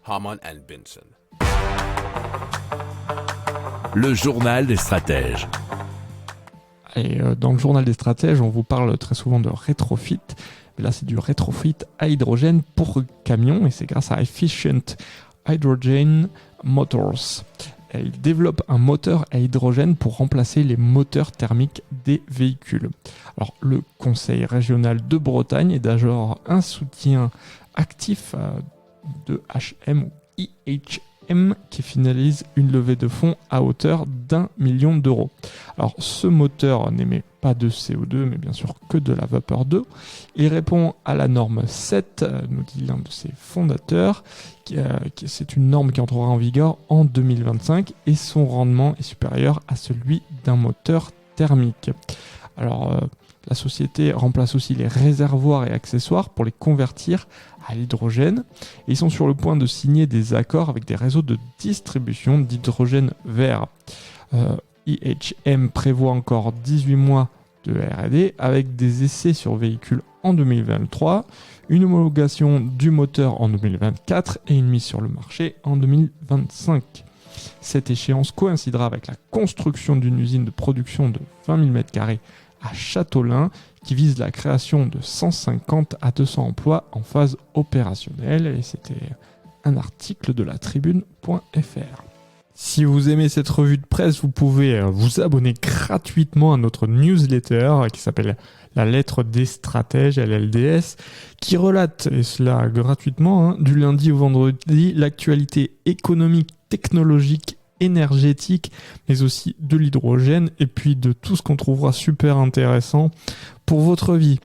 Harman & Benson. Le journal des stratèges. Et dans le journal des stratèges, on vous parle très souvent de rétrofit. Mais là, c'est du rétrofit à hydrogène pour camions et c'est grâce à Efficient Hydrogen Motors. Et ils développent un moteur à hydrogène pour remplacer les moteurs thermiques des véhicules. Alors, le Conseil régional de Bretagne est d'ailleurs un soutien actif de HM ou IHM qui finalise une levée de fonds à hauteur d'1 million d'euros. Alors ce moteur n'émet pas de CO2 mais bien sûr que de la vapeur d'eau. Il répond à la norme 7, nous dit l'un de ses fondateurs. C'est une norme qui entrera en vigueur en 2025 et son rendement est supérieur à celui d'un moteur thermique. Alors la société remplace aussi les réservoirs et accessoires pour les convertir à l'hydrogène. Et ils sont sur le point de signer des accords avec des réseaux de distribution d'hydrogène vert. IHM prévoit encore 18 mois de R&D avec des essais sur véhicules en 2023, une homologation du moteur en 2024 et une mise sur le marché en 2025. Cette échéance coïncidera avec la construction d'une usine de production de 20 000 m² à Châteaulin, qui vise la création de 150 à 200 emplois en phase opérationnelle. Et c'était un article de la tribune.fr. Si vous aimez cette revue de presse, vous pouvez vous abonner gratuitement à notre newsletter qui s'appelle La Lettre des Stratèges, LLDS, qui relate, et cela gratuitement, du lundi au vendredi, l'actualité économique, technologique, énergétique, mais aussi de l'hydrogène et puis de tout ce qu'on trouvera super intéressant pour votre vie.